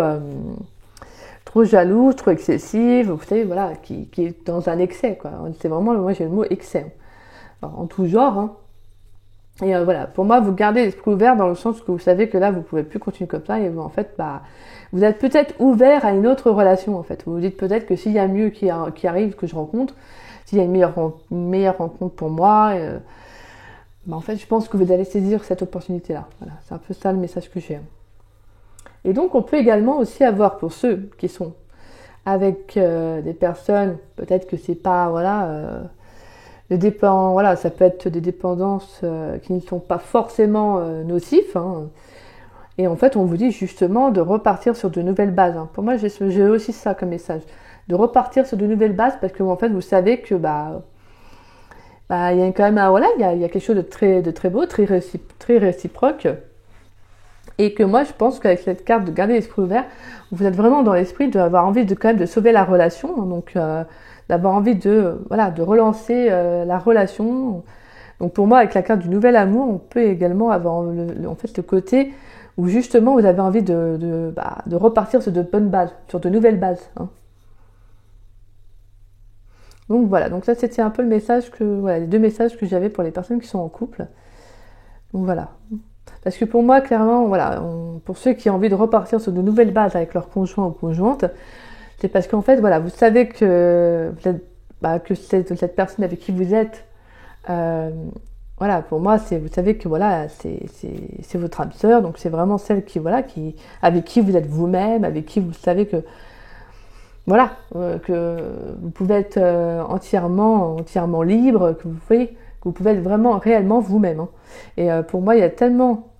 Speaker 1: jalouse, trop excessive, vous savez, voilà, qui est dans un excès, quoi. C'est vraiment, moi j'ai le mot excès. Alors, en tout genre, hein. Et voilà, pour moi, vous gardez l'esprit ouvert dans le sens que vous savez que là, vous pouvez plus continuer comme ça et vous, en fait, vous êtes peut-être ouvert à une autre relation, en fait. Vous vous dites peut-être que s'il y a mieux qui arrive, que je rencontre, s'il y a une meilleure rencontre pour moi, en fait, je pense que vous allez saisir cette opportunité-là. Voilà, c'est un peu ça le message que j'ai. Et donc, on peut également aussi avoir, pour ceux qui sont avec des personnes, peut-être que c'est pas, voilà, voilà, ça peut être des dépendances qui ne sont pas forcément nocifs, hein. Et en fait, on vous dit justement de repartir sur de nouvelles bases, hein. Pour moi, j'ai aussi ça comme message, de repartir sur de nouvelles bases parce que en fait, vous savez que il y a quand même voilà, il y a quelque chose de très beau, très réciproque. Et que moi, je pense qu'avec cette carte de garder l'esprit ouvert, vous êtes vraiment dans l'esprit d'avoir envie quand même de sauver la relation, hein. Donc d'avoir envie de relancer la relation. Donc pour moi, avec la carte du nouvel amour, on peut également avoir en fait le côté où justement vous avez envie de repartir sur de bonnes bases, sur de nouvelles bases, hein. Donc voilà, donc ça c'était un peu les deux messages que j'avais pour les personnes qui sont en couple. Donc voilà. Parce que pour moi, clairement, voilà, pour ceux qui ont envie de repartir sur de nouvelles bases avec leur conjoint ou conjointe, c'est parce qu'en fait, voilà, vous savez que cette personne avec qui vous êtes, voilà, pour moi, vous savez que voilà, c'est votre âme sœur, donc c'est vraiment celle avec qui vous êtes vous-même, avec qui vous savez que, voilà, que vous pouvez être entièrement libre, que vous pouvez être vraiment réellement vous-même, hein. Et pour moi, il y a tellement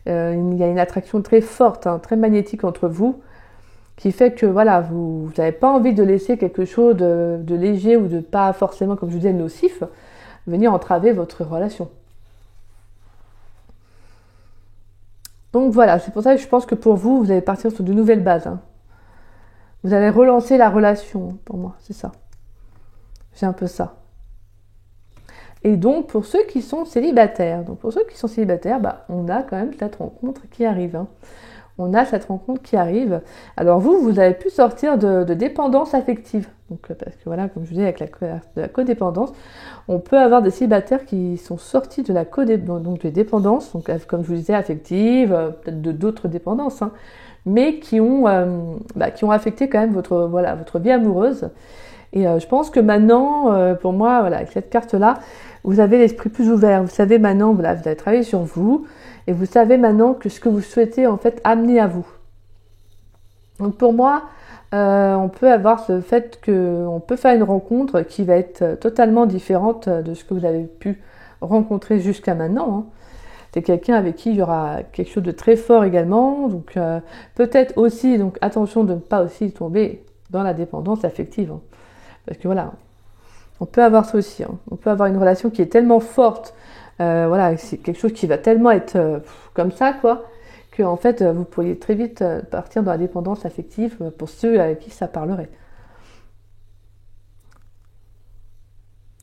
Speaker 1: Il y a une attraction très forte, hein, très magnétique entre vous, qui fait que voilà, vous n'avez pas envie de laisser quelque chose de léger ou de pas forcément, comme je vous disais, nocif, venir entraver votre relation. Donc voilà, c'est pour ça que je pense que pour vous, vous allez partir sur de nouvelles bases. Hein. Vous allez relancer la relation, pour moi, c'est ça. J'ai un peu ça. Et donc, pour ceux qui sont célibataires, on a quand même cette rencontre qui arrive. Hein. On a cette rencontre qui arrive. Alors vous avez pu sortir de dépendance affective. Donc, parce que voilà, comme je vous disais, avec la codépendance, on peut avoir des célibataires qui sont sortis de la dépendance, donc comme je vous disais, affective, peut-être de d'autres dépendances, hein, mais qui ont affecté quand même votre vie amoureuse. Et je pense que maintenant, pour moi, voilà, avec cette carte-là, vous avez l'esprit plus ouvert. Vous savez maintenant, voilà, vous avez travaillé sur vous, et vous savez maintenant que ce que vous souhaitez en fait amener à vous. Donc pour moi, on peut avoir ce fait qu'on peut faire une rencontre qui va être totalement différente de ce que vous avez pu rencontrer jusqu'à maintenant. Hein. C'est quelqu'un avec qui il y aura quelque chose de très fort également. Donc peut-être aussi, donc attention de ne pas aussi tomber dans la dépendance affective. Hein. Parce que voilà, on peut avoir ça aussi. Hein. On peut avoir une relation qui est tellement forte, voilà, c'est quelque chose qui va tellement être comme ça, quoi, que en fait, vous pourriez très vite partir dans la dépendance affective pour ceux avec qui ça parlerait.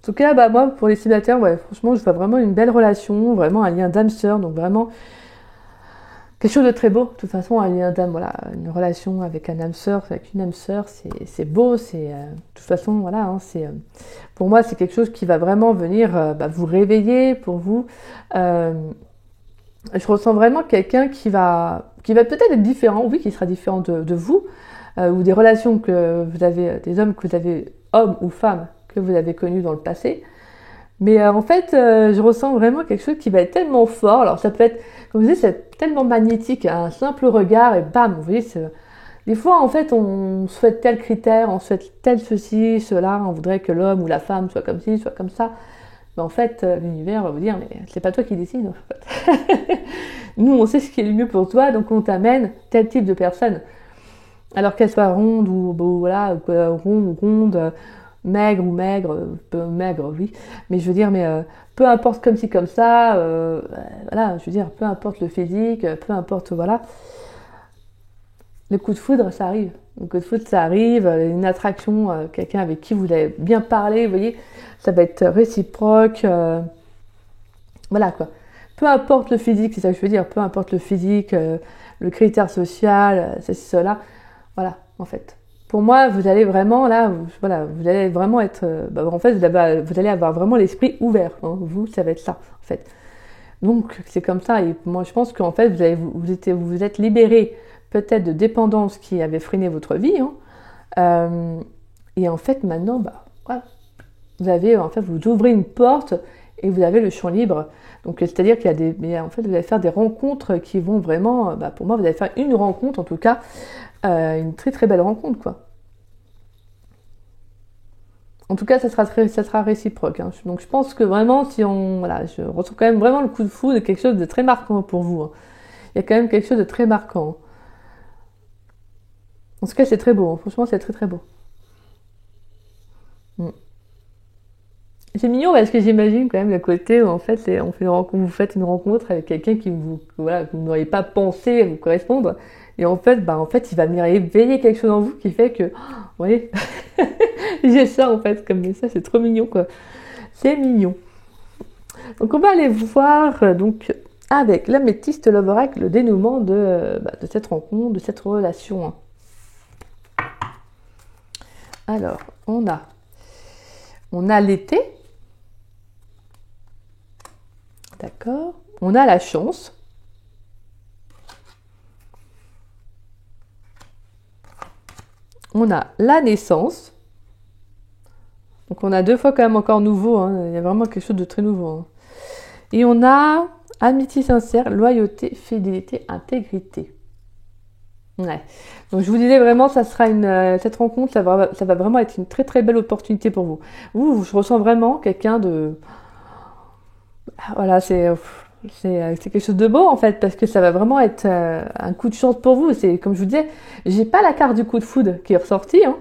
Speaker 1: En tout cas, moi, pour les célibataires, ouais, franchement, je vois vraiment une belle relation, vraiment un lien d'âme-sœur, donc vraiment quelque chose de très beau. De toute façon, un lien d'âme, voilà, une relation avec un âme-sœur, avec une âme-sœur, c'est beau, de toute façon, voilà, hein, pour moi, c'est quelque chose qui va vraiment venir vous réveiller pour vous. Je ressens vraiment quelqu'un qui va peut-être être différent, oui, qui sera différent de vous, ou des relations que vous avez, des hommes que vous avez, hommes ou femmes, que vous avez connus dans le passé. Mais en fait, je ressens vraiment quelque chose qui va être tellement fort. Alors ça peut être, comme je disais, c'est tellement magnétique, un simple regard et bam, vous voyez, des fois en fait on souhaite tel critère, on souhaite tel ceci, cela, on voudrait que l'homme ou la femme soit comme ci, soit comme ça. Mais en fait, l'univers va vous dire, mais c'est pas toi qui décide en fait. Nous, on sait ce qui est le mieux pour toi, donc on t'amène tel type de personne. Alors qu'elle soit ronde ou voilà, ronde, maigre ou maigre, peu maigre, oui. Mais je veux dire, peu importe comme ci, comme ça, voilà, je veux dire, peu importe le physique, peu importe, voilà. Le coup de foudre, ça arrive. Le coup de foudre, ça arrive, une attraction, quelqu'un avec qui vous avez bien parlé, vous voyez, ça va être réciproque, voilà quoi. Peu importe le physique, c'est ça que je veux dire, peu importe le physique, le critère social, ceci, cela, voilà, en fait. Pour moi, vous allez vraiment là, voilà, vous allez vraiment être, en fait, vous allez avoir vraiment l'esprit ouvert. Hein, vous, ça va être ça, en fait. Donc c'est comme ça. Et moi, je pense qu'en fait, vous êtes libéré peut-être de dépendance qui avait freiné votre vie. Hein, et en fait, maintenant, voilà, vous ouvrez une porte et vous avez le champ libre. Donc c'est-à-dire en fait, vous allez faire des rencontres qui vont vraiment, pour moi, vous allez faire une rencontre en tout cas. Une très très belle rencontre, quoi. En tout cas, ça sera réciproque. Hein. Donc, je pense que vraiment, je ressens quand même vraiment le coup de foudre, quelque chose de très marquant pour vous. Hein. Il y a quand même quelque chose de très marquant. En tout cas, c'est très beau. Hein. Franchement, c'est très très beau. C'est mignon parce que j'imagine quand même le côté où en fait, vous faites une rencontre avec quelqu'un que vous n'auriez pas pensé vous correspondre. Et en fait, il va venir éveiller quelque chose en vous qui fait que, vous voyez, j'ai ça en fait comme ça, c'est trop mignon quoi. C'est mignon. Donc on va aller voir donc avec l'améthyste Love Oracle le dénouement de cette rencontre, de cette relation. Hein. Alors, on a l'été. D'accord. On a la chance. On a la naissance. Donc on a 2 fois quand même encore nouveau. Hein. Il y a vraiment quelque chose de très nouveau. Hein. Et on a amitié sincère, loyauté, fidélité, intégrité. Ouais. Donc je vous disais vraiment, ça sera cette rencontre, ça va vraiment être une très très belle opportunité pour vous. Je ressens vraiment quelqu'un de... Voilà, C'est quelque chose de beau en fait, parce que ça va vraiment être un coup de chance pour vous. C'est comme je vous disais, j'ai pas la carte du coup de foudre qui est ressortie, hein,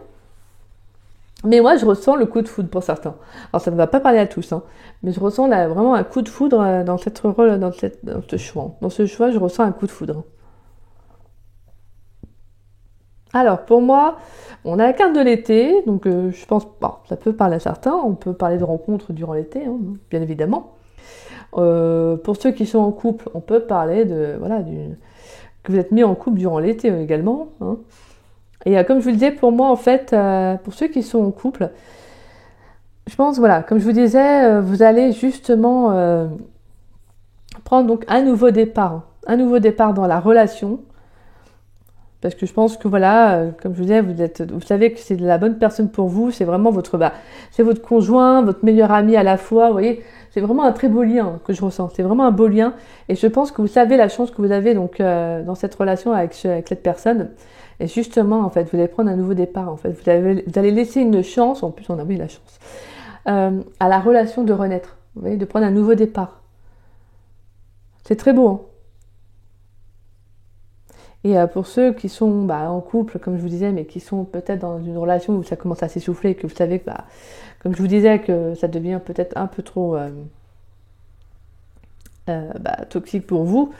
Speaker 1: mais moi je ressens le coup de foudre pour certains. Alors ça ne va pas parler à tous, hein, mais je ressens là, vraiment un coup de foudre dans cette rôle, dans ce choix. Dans ce choix, je ressens un coup de foudre. Alors pour moi, on a la carte de l'été, donc je pense, bon, ça peut parler à certains. On peut parler de rencontres durant l'été, hein, bien évidemment. Pour ceux qui sont en couple, on peut parler de voilà que vous êtes mis en couple durant l'été également, hein. Et comme je vous le disais, pour moi en fait, pour ceux qui sont en couple, je pense voilà, comme je vous disais, vous allez justement prendre donc un nouveau départ dans la relation. Parce que je pense que voilà, comme je vous disais, vous savez que c'est la bonne personne pour vous, c'est vraiment c'est votre conjoint, votre meilleur ami à la fois, vous voyez, c'est vraiment un très beau lien que je ressens, c'est vraiment un beau lien, et je pense que vous savez la chance que vous avez donc dans cette relation avec cette personne, et justement en fait, vous allez prendre un nouveau départ, en fait, vous allez laisser une chance, en plus on a oui la chance, à la relation de renaître, vous voyez, de prendre un nouveau départ. C'est très beau, hein. Et pour ceux qui sont en couple, comme je vous disais, mais qui sont peut-être dans une relation où ça commence à s'essouffler, que vous savez que, comme je vous disais, que ça devient peut-être un peu trop toxique pour vous,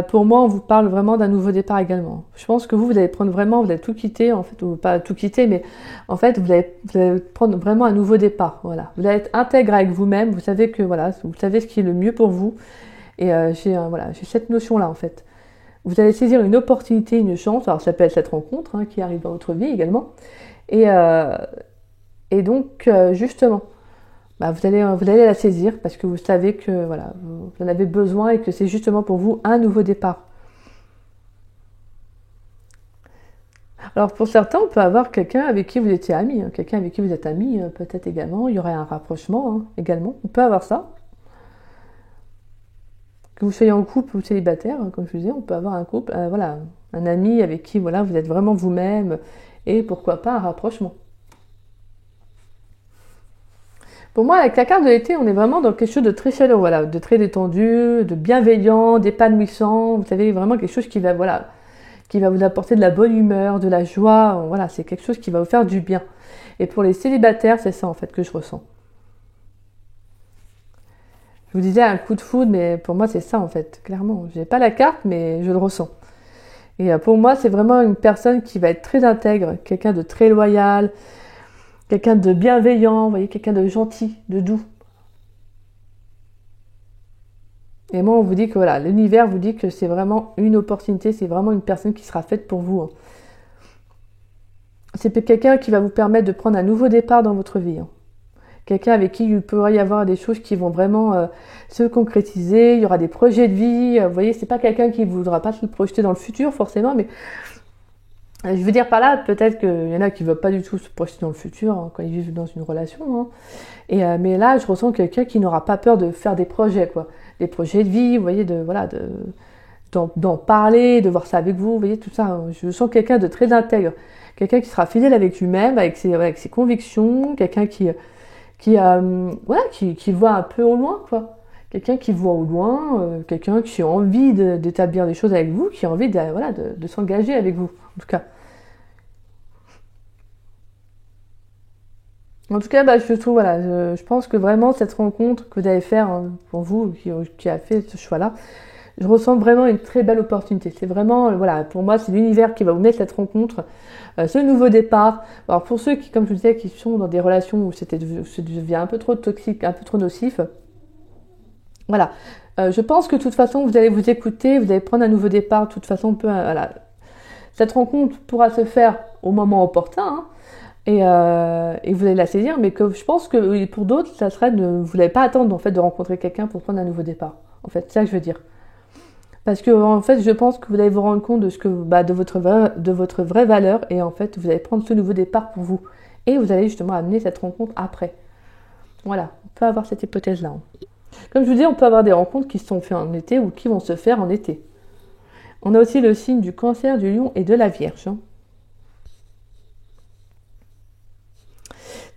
Speaker 1: pour moi, on vous parle vraiment d'un nouveau départ également. Je pense que vous allez prendre vraiment, vous allez tout quitter, en fait, ou pas tout quitter, mais en fait, vous allez prendre vraiment un nouveau départ. Voilà. Vous allez être intègre avec vous-même, vous savez que, voilà, vous savez ce qui est le mieux pour vous. Et j'ai cette notion-là, en fait. Vous allez saisir une opportunité, une chance. Alors ça peut être cette rencontre qui arrive dans votre vie également. Et, donc justement, vous allez la saisir parce que vous savez que voilà, vous en avez besoin et que c'est justement pour vous un nouveau départ. Alors pour certains, on peut avoir quelqu'un avec qui vous étiez amis, quelqu'un avec qui vous êtes amis peut-être également. Il y aurait un rapprochement également. On peut avoir ça. Que vous soyez en couple ou célibataire, comme je vous disais, on peut avoir un couple, un ami avec qui voilà, vous êtes vraiment vous-même et pourquoi pas un rapprochement. Pour moi, avec la carte de l'été, on est vraiment dans quelque chose de très chaleureux, voilà, de très détendu, de bienveillant, d'épanouissant. Vous savez, vraiment quelque chose qui va vous apporter de la bonne humeur, de la joie. Voilà, c'est quelque chose qui va vous faire du bien. Et pour les célibataires, c'est ça en fait que je ressens. Je vous disais un coup de foudre, mais pour moi c'est ça en fait, clairement. Je n'ai pas la carte, mais je le ressens. Et pour moi, c'est vraiment une personne qui va être très intègre, quelqu'un de très loyal, quelqu'un de bienveillant, vous voyez, quelqu'un de gentil, de doux. Et moi, on vous dit que voilà, l'univers vous dit que c'est vraiment une opportunité, c'est vraiment une personne qui sera faite pour vous, hein. C'est quelqu'un qui va vous permettre de prendre un nouveau départ dans votre vie, hein. Quelqu'un avec qui il pourrait y avoir des choses qui vont vraiment se concrétiser, il y aura des projets de vie, vous voyez, c'est pas quelqu'un qui ne voudra pas se projeter dans le futur forcément, mais je veux dire par là, peut-être qu'il y en a qui ne veulent pas du tout se projeter dans le futur quand ils vivent dans une relation, hein. Mais là, je ressens quelqu'un qui n'aura pas peur de faire des projets, quoi. Des projets de vie, vous voyez, d'en parler, de voir ça avec vous, vous voyez, tout ça, hein. Je sens quelqu'un de très intègre, quelqu'un qui sera fidèle avec lui-même, avec ses convictions, quelqu'un qui voit un peu au loin, quoi. Quelqu'un qui voit au loin, quelqu'un qui a envie d'établir des choses avec vous, qui a envie de s'engager avec vous, en tout cas. En tout cas, je trouve, je pense que vraiment cette rencontre que vous allez faire pour vous, qui a fait ce choix-là, je ressens vraiment une très belle opportunité. C'est vraiment, pour moi, c'est l'univers qui va vous mettre cette rencontre, ce nouveau départ. Alors pour ceux qui, comme je vous disais, qui sont dans des relations où ça devient un peu trop toxique, un peu trop nocif, voilà. Je pense que de toute façon, vous allez vous écouter, vous allez prendre un nouveau départ. De toute façon, cette rencontre pourra se faire au moment opportun, hein, et vous allez la saisir, mais que je pense que pour d'autres, ça serait vous n'allez pas attendre en fait de rencontrer quelqu'un pour prendre un nouveau départ. En fait, c'est ça que je veux dire. Parce que en fait, je pense que vous allez vous rendre compte de votre vraie valeur, et en fait, vous allez prendre ce nouveau départ pour vous, et vous allez justement amener cette rencontre après. Voilà, on peut avoir cette hypothèse-là, hein. Comme je vous dis, on peut avoir des rencontres qui se sont faites en été ou qui vont se faire en été. On a aussi le signe du Cancer, du Lion et de la Vierge, hein.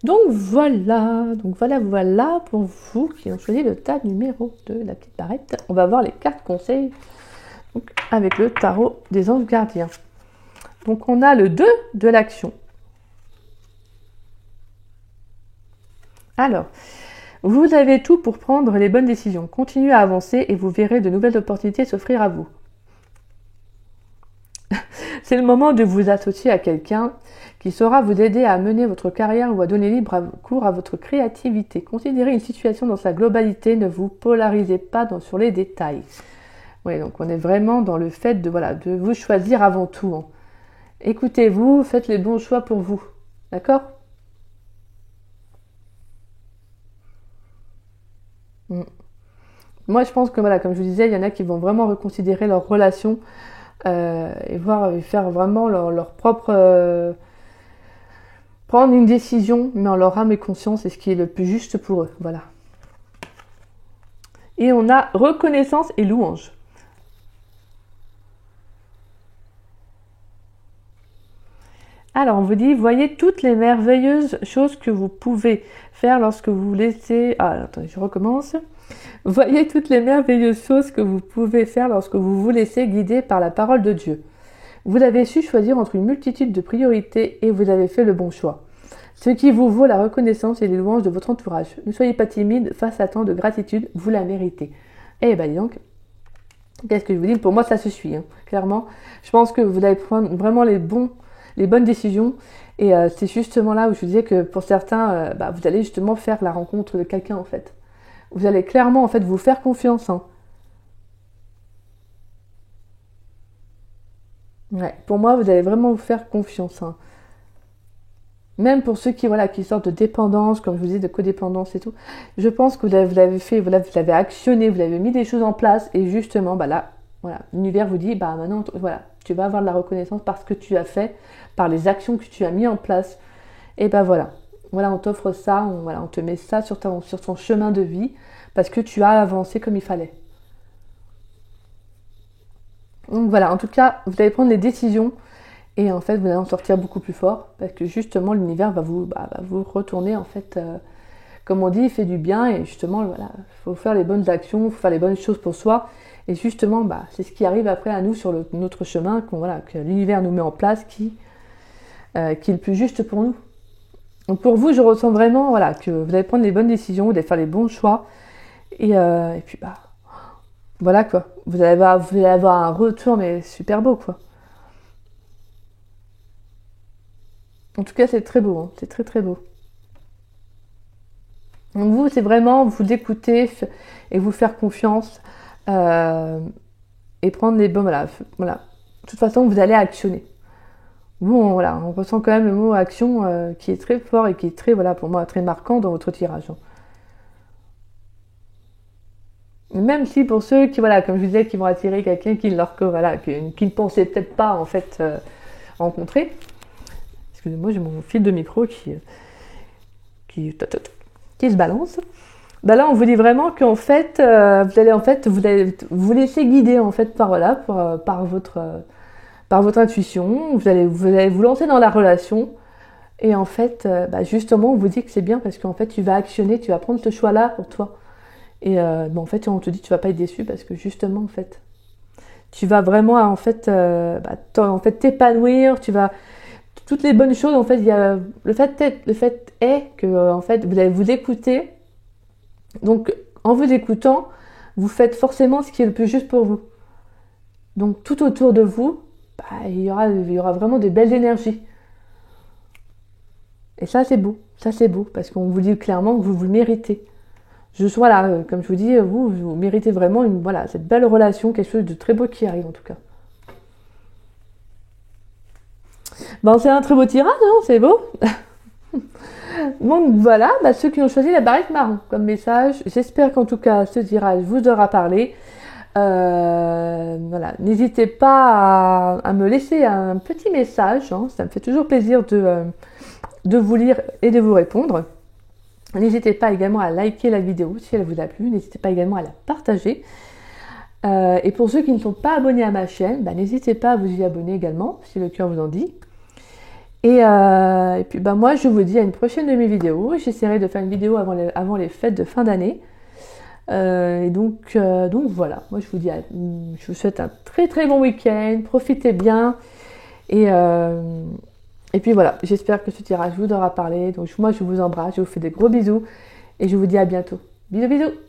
Speaker 1: Donc voilà pour vous qui ont choisi le tas numéro 2, la petite barrette. On va voir les cartes conseils donc, avec le tarot des anges gardiens. Donc on a le 2 de l'action. Alors, vous avez tout pour prendre les bonnes décisions. Continuez à avancer et vous verrez de nouvelles opportunités s'offrir à vous. C'est le moment de vous associer à quelqu'un qui saura vous aider à mener votre carrière ou à donner libre cours à votre créativité. Considérez une situation dans sa globalité, ne vous polarisez pas sur les détails. Oui, donc on est vraiment dans le fait de vous choisir avant tout. Hein. Écoutez-vous, faites les bons choix pour vous. D'accord ? Moi, je pense que comme je vous disais, il y en a qui vont vraiment reconsidérer leur relation et faire vraiment leur propre... prendre une décision, mais en leur âme et conscience, et ce qui est le plus juste pour eux. Voilà. Et on a reconnaissance et louange. Alors, on vous dit, voyez toutes les merveilleuses choses que vous pouvez faire lorsque vous vous laissez... Ah, attendez, je recommence. Voyez toutes les merveilleuses choses que vous pouvez faire lorsque vous vous laissez guider par la parole de Dieu. Vous avez su choisir entre une multitude de priorités et vous avez fait le bon choix. Ce qui vous vaut la reconnaissance et les louanges de votre entourage. Ne soyez pas timide face à tant de gratitude, vous la méritez. Eh ben dis donc, qu'est-ce que je vous dis ? Pour moi, ça se suit, hein, clairement. Je pense que vous allez prendre vraiment les bonnes décisions. Et c'est justement là où je vous disais que pour certains, vous allez justement faire la rencontre de quelqu'un, en fait. Vous allez clairement, en fait, vous faire confiance, hein. Ouais, pour moi, vous allez vraiment vous faire confiance. Hein. Même pour ceux qui sortent de dépendance, comme je vous dis, de codépendance et tout, je pense que vous l'avez fait, vous l'avez actionné, vous avez mis des choses en place et justement, l'univers vous dit, maintenant, tu vas avoir de la reconnaissance par ce que tu as fait, par les actions que tu as mis en place. Et voilà, on t'offre ça, on te met ça sur ton chemin de vie parce que tu as avancé comme il fallait. Donc voilà, en tout cas, vous allez prendre les décisions et en fait, vous allez en sortir beaucoup plus fort parce que justement, l'univers va vous retourner en fait, comme on dit, il fait du bien et justement, il faut faire les bonnes actions, il faut faire les bonnes choses pour soi et justement, c'est ce qui arrive après à nous sur notre chemin que l'univers nous met en place qui est le plus juste pour nous. Donc pour vous, je ressens vraiment que vous allez prendre les bonnes décisions, vous allez faire les bons choix et puis voilà quoi, vous allez avoir un retour mais super beau quoi. En tout cas c'est très beau, hein. C'est très très beau. Donc vous c'est vraiment vous écouter et vous faire confiance et prendre les bons, voilà. De toute façon vous allez actionner. Vous on ressent quand même le mot action qui est très fort et qui est très pour moi très marquant dans votre tirage. Même si pour ceux qui, comme je vous disais, qui vont attirer quelqu'un qui ne pensait peut-être pas en fait rencontrer. Excusez-moi, j'ai mon fil de micro qui se balance. Là, on vous dit vraiment qu'en fait, vous allez vous laisser guider en fait par votre intuition. Vous allez vous lancer dans la relation. Et en fait, justement, on vous dit que c'est bien parce qu'en fait, tu vas actionner, tu vas prendre ce choix-là pour toi. Et en fait, on te dit tu vas pas être déçu parce que justement, en fait, tu vas vraiment en fait t'épanouir, tu vas toutes les bonnes choses. En fait, il y a le fait est que en fait, vous allez vous écouter. Donc, en vous écoutant, vous faites forcément ce qui est le plus juste pour vous. Donc, tout autour de vous, il y aura vraiment de belles énergies. Et ça, c'est beau. Ça, c'est beau parce qu'on vous dit clairement que vous le méritez. Comme je vous dis, vous méritez vraiment cette belle relation, quelque chose de très beau qui arrive en tout cas. C'est un très beau tirage, hein, c'est beau. Donc voilà, ceux qui ont choisi la barrette marron comme message, j'espère qu'en tout cas ce tirage vous aura parlé. N'hésitez pas à me laisser un petit message, hein, ça me fait toujours plaisir de vous lire et de vous répondre. N'hésitez pas également à liker la vidéo si elle vous a plu. N'hésitez pas également à la partager. Et pour ceux qui ne sont pas abonnés à ma chaîne, n'hésitez pas à vous y abonner également, si le cœur vous en dit. Et puis moi je vous dis à une prochaine de mes vidéos. J'essaierai de faire une vidéo avant les fêtes de fin d'année. Et donc voilà, moi je vous souhaite un très très bon week-end, profitez bien. Et puis voilà, j'espère que ce tirage vous aura parlé. Donc moi je vous embrasse, je vous fais des gros bisous et je vous dis à bientôt. Bisous bisous.